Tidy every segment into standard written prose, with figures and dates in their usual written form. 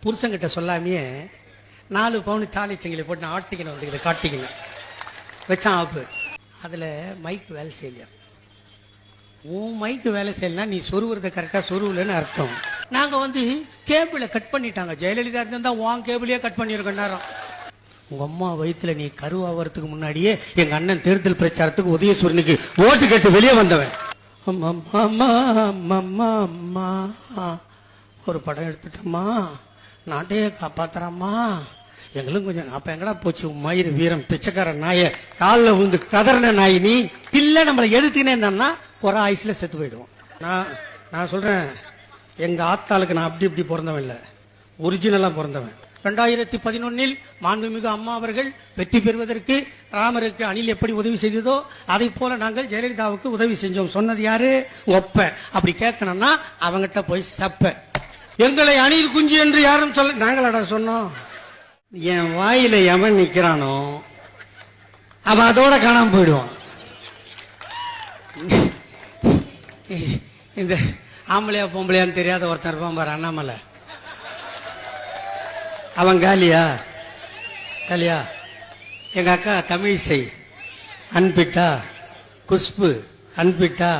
புருஷங்கிட்ட சொல்லாமையே 4 பவுன் தாலி செங்கிலி போட்டு நான் ஆட்டிக்கணும் வந்து காட்டிக்கணும் வச்சான் ஆப்பு. அதில் மைக்கு வேலை செய்யலையா? உன் மைக்கு வேலை செய்யலனா நீ சொருவுறதை கரெக்டாக சொருவலன்னு அர்த்தம். நாங்கள் வந்து கேபிளை கட் பண்ணிட்டாங்க. ஜெயலலிதா இருந்தா உன் கேபிளையே கட் பண்ணியிருக்கோம் நேரம். உங்கள் அம்மா வயிற்றுல நீ கருவாகிறதுக்கு முன்னாடியே எங்கள் அண்ணன் தேர்தல் பிரச்சாரத்துக்கு உதயசூரனுக்கு ஓட்டு கேட்டு வெளியே வந்தவன். அம்மா அம்மா அம்மா ஒரு படம் எடுத்துட்டோம்மா, நாட்டையே காப்பாத்துறம்மா, எங்களும் கொஞ்சம். அப்ப எங்கடா போச்சு மயிறு வீரம் பிச்சைக்கார நாய காலில் விழுந்து கதறின நாய் நீ இல்ல. நம்மளை எதிர்த்துனே இருந்தான்னா ஒரு ஆயுசுல செத்து போயிடுவோம். நான் சொல்றேன், எங்க ஆத்தாளுக்கு நான் அப்படி இப்படி பிறந்தவன் இல்லை, ஒரிஜினலா பிறந்தவன். 2011 மாண்புமிகு அம்மா அவர்கள் வெற்றி பெறுவதற்கு ராமருக்கு அணில் எப்படி உதவி செய்ததோ அதை போல நாங்கள் ஜெயலலிதாவுக்கு உதவி செஞ்சோம். சொன்னது யாரு? ஒப்ப. அப்படி கேட்கணும்னா அவங்கிட்ட போய் சப்ப. எங்களை அணில் குஞ்சு என்று யாரும் சொல்ல நாங்களடா சொன்னோம். என் வாயில எவன் நிக்கிறானோ அவன் அதோட காணாம போயிடுவான். இந்த ஆம்பளையா பொம்பளையான்னு தெரியாத ஒருத்தன் இருப்பான் பாரு, அண்ணாமலை. அவன் காலியா காலியா? எங்க அக்கா தமிழிசை அன்பிட்டா, குஷ்பு அன்பிட்டா,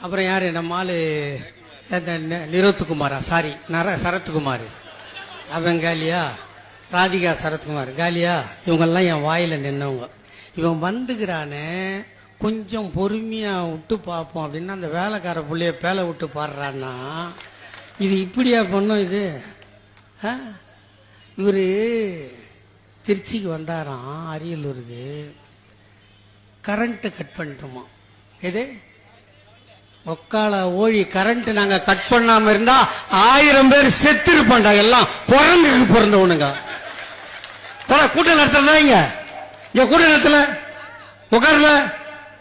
அப்புறம் யாரு நம்ம ஆளு நிரோத்துக்குமாரா, சாரி சரத்குமார், அவன் காலியா? ராதிகா சரத்குமார் காலியா? இவங்கெல்லாம் என் வாயில நின்னவங்க. இவன் வந்துக்கிறானே கொஞ்சம் பொறுமையா விட்டு பார்ப்போம் அப்படின்னா அந்த வேலைக்கார புள்ளைய பேலை விட்டு பாடுறான்னா இது இப்படியா பண்ணும்? இது இவரு திருச்சிக்கு வந்தாராம், அரியலூருக்கு. Current cut பண்ணிட்டோமா? எது ஒக்கால ஓழி கரண்ட் நாங்க கட் பண்ணாம இருந்தா 1000 பேர் செத்து இருப்பாண்டா. எல்லாம் குரங்குக்கு பிறந்தவனுங்க. கூட்டம் நடத்தல, இங்க கூட்டம் நடத்தல, உட்காரல.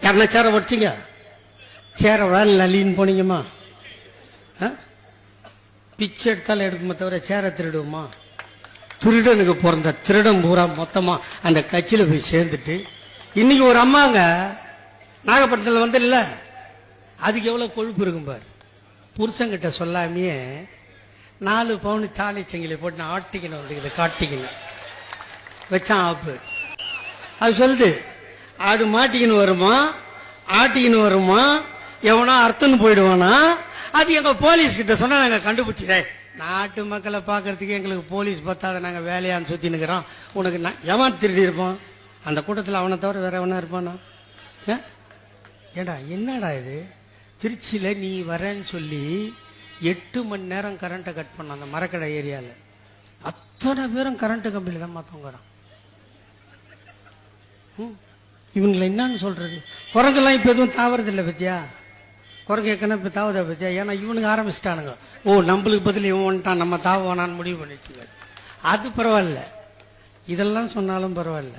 யாருன்னா சேர வடிச்சிங்க, சேர வேலை லீன் போனீங்கம்மா. பிச்சை எடுத்தாலும் எடுக்குமே தவிர சேர திருடுவோமா? திருடனுக்கு பிறந்த திருடன் பூரா மொத்தமா அந்த கட்சியில போய் சேர்ந்துட்டு இன்னைக்கு ஒரு அம்மாங்க நாகப்பட்டினத்தில் வந்து இல்ல, அதுக்கு எவ்வளவு கொழுப்பு இருக்கும் பாரு. புருஷங்கிட்ட சொல்லாமையே 4 பவுன் தாலி செங்கிலி போட்டு நான் ஆட்டிக்கணும் வந்து காட்டிக்கணும் வச்சான் ஆப்பு. அது சொல்லுது, அது மாட்டிக்கின்னு வருமா ஆட்டிக்கின்னு வருமா, எவனோ அர்த்தம்னு போயிடுவானா? அது எங்க போலீஸ் கிட்ட சொன்னா நாங்க கண்டுபிடிச்சதே. நாட்டு மக்களை பார்க்கறதுக்கு எங்களுக்கு போலீஸ் பத்தாத, நாங்க வேலையான்னு சுத்தி நிக்கிறோம். உனக்கு எவன் திருடி இருப்பான்? அந்த கூட்டத்தில் அவனை தவிர வேற எவனா இருப்பானா? ஏடா என்னடா இது? திருச்சியில நீ வரேன்னு சொல்லி 8 மணி நேரம் கரண்ட்டை கட் பண்ண அந்த மரக்கடை ஏரியால அத்தனை பேரும் கரண்ட் கம்பியில தான் மாத்தவங்கிறான். இவங்களை என்னன்னு சொல்றது? குரங்கெல்லாம் இப்ப எதுவும் தாவறது இல்லை பத்தியா? குரங்கு ஏற்கனவே இப்ப தாவதா பத்தியா? ஏன்னா இவனுக்கு ஆரம்பிச்சிட்டானுங்க. ஓ நம்மளுக்கு பதில் இவன் வந்துட்டான், நம்ம தாவ வேணான்னு முடிவு பண்ணிட்டு. அது பரவாயில்ல, இதெல்லாம் சொன்னாலும் பரவாயில்ல.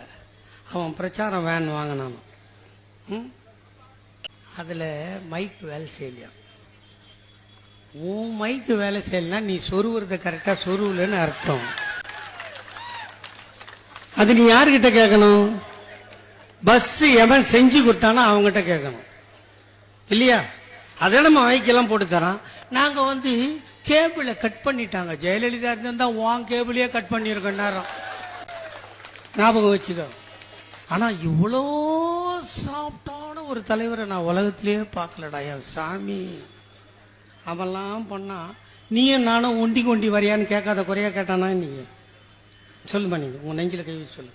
அவன் பிரச்சாரம் வேன் வாங்கினானும். அதுல மைக்கு வேலை செய்யலையா? உன் மைக்கு வேலை செய்யலனா நீ சொருவுறதை கரெக்டா சொருவலன்னு அர்த்தம். அது நீ யாருக்கிட்ட கேட்கணும்? பஸ் எவன் செஞ்சு கொடுத்தானோ அவங்ககிட்ட கேட்கணும் இல்லையா? அதே நம்ம மைக்கெல்லாம் போட்டு தரான். நாங்க வந்து கேபிளை கட் பண்ணிட்டாங்க. ஜெயலலிதா இருந்தா உன் கேபிளையே கட் பண்ணியிருக்கோம் நேரம், ஞாபகம் வச்சுக்க. ஆனா இவ்வளோ சாப்பிட்டான ஒரு தலைவரை நான் உலகத்திலேயே பார்க்கலடா என் சாமி. அவெல்லாம் பண்ணா நீயும் நானும் ஒண்டி கொண்டி வரியான்னு கேட்காத குறையா கேட்டானா? நீங்க சொல்லுமா, நீங்க உங்க நெஞ்சில கை வச்சு சொல்லு.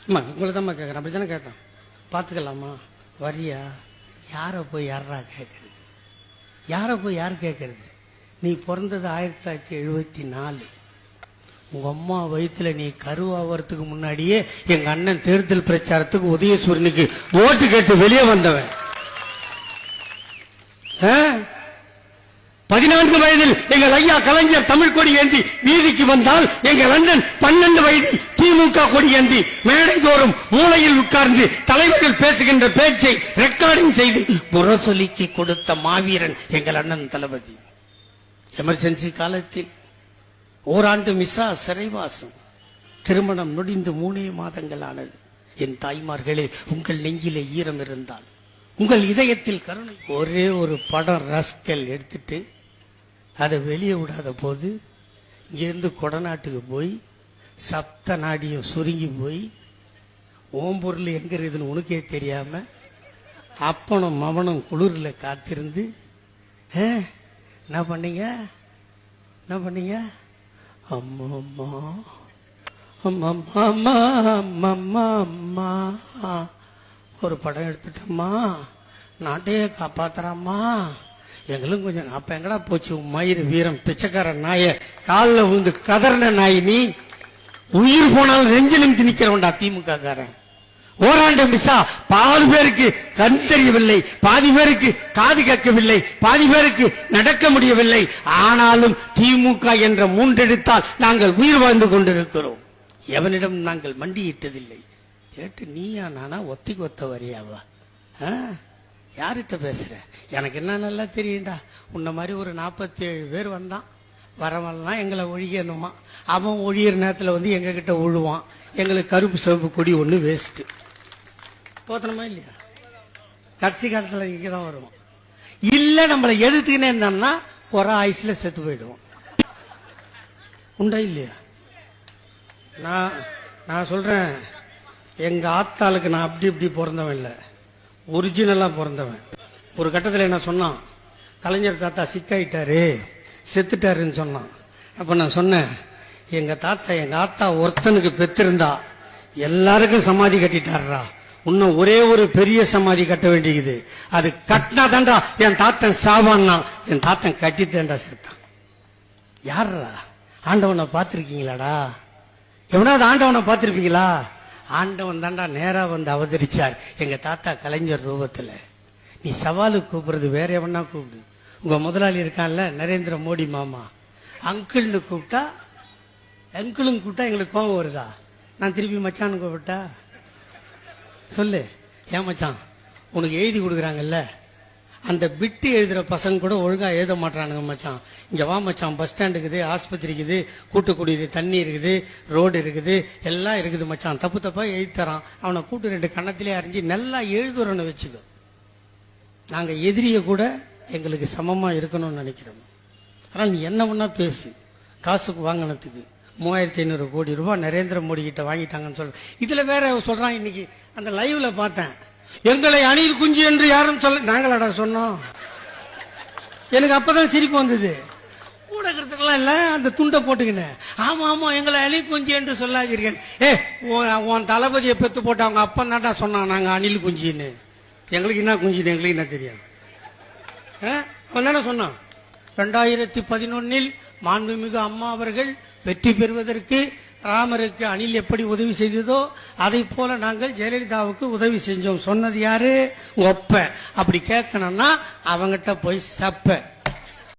அம்மா உங்களை தான் கேட்குறேன், அப்படி தானே கேட்டான். பார்த்துக்கலாமா வரியா? யாரை போய் யாரா கேட்கறது? யாரை போய் யார் கேட்கறது? நீ பிறந்தது 1974. உங்க அம்மா வயிற்றுல நீ கருவாகிறதுக்கு முன்னாடியே எங்க அண்ணன் தேர்தல் பிரச்சாரத்துக்கு உதயசூரனுக்கு ஓட்டு கேட்டு வெளியே வந்தவன். 14 வயதில் எங்கள் ஐயா கலைஞர் தமிழ் கொடி ஏந்தி வீதிக்கு வந்தால் எங்கள் அண்ணன் 12 வயதில் திமுக கொடி ஏந்தி மேடை தோறும் மூலையில் உட்கார்ந்து தலைவர்கள் பேசுகின்ற பேச்சை ரெக்கார்டிங் செய்து முரசொலிக்கு கொடுத்த மாவீரன் எங்கள் அண்ணன் தளபதி. எமர்ஜென்சி காலத்தில் ஓராண்டு மிஸ்ஸா சிறைவாசம், திருமணம் நொடிந்து 3 மாதங்கள் ஆனது. என் தாய்மார்களே, உங்கள் நெஞ்சிலே ஈரம் இருந்தால், உங்கள் இதயத்தில் கருணை. ஒரே ஒரு படம் ரஸ்கல் எடுத்துட்டு அதை வெளியே விடாத போது இங்கேருந்து கொடநாட்டுக்கு போய் சப்த நாடியும் சுருங்கி போய் ஓம்பொருள் எங்க இருக்குதுன்னு உனக்கே தெரியாம அப்பனும் மவனும் குளிரில் காத்திருந்து என்ன பண்ணீங்க அம்மா அம்மா அம்மா அம்மா அம்மா அம்மா அம்மா ஒரு படம் எடுத்துட்டம்மா, நாட்டையே காப்பாத்துறாம்மா, எங்களும் கொஞ்சம். அப்ப எங்கடா போச்சு மயிறு வீரம் பிச்சைக்கார நாய காலில் விழுந்து கதறின நாய் நீ? உயிர் போனாலும் நெஞ்சிலும் திணிக்கிறவன்டா திமுக காரன். ஓராண்டு மிஸ்ஸா பாதி பேருக்கு கண் தெரியவில்லை, பாதி பேருக்கு காது கேட்கவில்லை, பாதி பேருக்கு நடக்க முடியவில்லை. ஆனாலும் திமுக என்ற மூன்றெடுத்தால் நாங்கள் உயிர் வாழ்ந்து கொண்டிருக்கிறோம். எவனிடம் நாங்கள் மண்டியிட்டதில்லை. கேட்டு நீயா நானா ஒத்திக்கு ஒத்த வரியாவா? யார்கிட்ட பேசுற? எனக்கு என்ன நல்லா தெரியும்டா. உன்ன மாதிரி ஒரு 47 பேர் வந்தான். வரவெல்லாம் எங்களை ஒழியணுமா? அவன் ஒழியிற நேரத்தில் வந்து எங்க கிட்ட ஒழுவான். எங்களுக்கு கருப்பு சிவப்பு கொடி ஒன்று வேஸ்ட். போத்தனமா இல்லையா? கடைசி காலத்தில் இங்கே தான் வருவோம். இல்லை நம்மளை எதிர்த்துக்கினே இருந்தோம்னா ஒரு ஆயுசுல செத்து போயிடுவோம். உண்டா இல்லையா? நான் சொல்றேன், எங்க ஆத்தாளுக்கு நான் அப்படி இப்படி பிறந்தவன் இல்லை, ஒரிஜினலா பிறந்தவன். ஒரு கட்டத்தில் என்ன சொன்னான், கலைஞர் தாத்தா சிக்காயிட்டாரு செத்துட்டாருன்னு சொன்னான். அப்ப நான் சொன்னேன், எங்க ஆத்தா ஒருத்தனுக்கு பெற்றிருந்தா எல்லாருக்கும் சமாதி கட்டிட்டாரா, இன்னும் ஒரே ஒரு பெரிய சமாதி கட்ட வேண்டியது. அது கட்டினா தாண்டா என் தாத்தன் சாவான்னா, என் தாத்தன் கட்டித்தேன்டா செத்தான். யாரா? ஆண்டவனை பார்த்திருக்கீங்களாடா? எவனாவது ஆண்டவனை பார்த்திருப்பீங்களா? ஆண்டவன் தாண்டா நேரா வந்து அவதரிச்சார் எங்க தாத்தா கலைஞர் ரூபத்துல. நீ சவாலுக்கு கூப்பிடுறது வேற எவனா கூப்பிடு. உங்க முதலாளி இருக்கான்ல நரேந்திர மோடி மாமா, அங்கிள்னு கூப்பிட்டா, அங்கிளும் கூப்பிட்டா எங்களுக்கு கோபம் வருதா? நான் திருப்பி மச்சான்னு கூப்பிட்டா சொல்லு, ஏன் மச்சான் உனக்கு எழுதி கொடுக்குறாங்கல்ல, அந்த பிட்டு எழுதுற பசங்க கூட ஒழுங்கா எழுத மாட்டானுங்க மச்சான். இங்க வா மச்சான், பஸ் ஸ்டாண்ட் இருக்குது, ஆஸ்பத்திரி இருக்குது, கூட்டுக்குடியுது தண்ணி இருக்குது, ரோடு இருக்குது, எல்லாம் இருக்குது மச்சான். தப்பு தப்பா எழுதி தரான். அவனை கூட்டு 2 கண்ணத்திலே அறிஞ்சு நல்லா எழுதுறன்னு வச்சுக்கோ. நாங்க எதிரிய கூட எங்களுக்கு சமமா இருக்கணும்னு நினைக்கிறோம். ஆனால் நீ என்ன பண்ணா பேசு. காசுக்கு வாங்கினதுக்கு 3500 கோடி ரூபாய் நரேந்திர மோடி கிட்ட வாங்கிட்டாங்கன்னு சொல்ற. இதுல வேற சொல்றான், இன்னைக்கு அந்த லைவ்ல பார்த்தேன், எங்களை அணில் குஞ்சு என்று யாரும் சொல்ல. நாங்களாடா சொன்னோம்? எனக்கு அப்பதான் சிரிப்பு வந்தது. ஊடகத்துக்கெல்லாம் இல்ல, அந்த துண்டை போட்டுக்கினேன். ஆமா ஆமா எங்களை அணில் குஞ்சு என்று சொல்லாதீர்கள். உன் தளபதியை பெத்து போட்டு அவங்க அப்பா தாண்டா சொன்னான் நாங்க அணில் குஞ்சின்னு. எங்களுக்கு என்ன குஞ்சின்னு எங்களுக்கு என்ன தெரியும்? அவன் தானே சொன்னான். 2011 மாண்புமிகு அம்மா அவர்கள் வெற்றி பெறுவதற்கு ராமருக்கு அணில் எப்படி உதவி செய்ததோ அதை போல நாங்கள் ஜெயலலிதாவுக்கு உதவி செஞ்சோம். சொன்னது யாரு? ஒப்ப. அப்படி கேட்கணும்னா அவங்கிட்ட போய் சப்ப.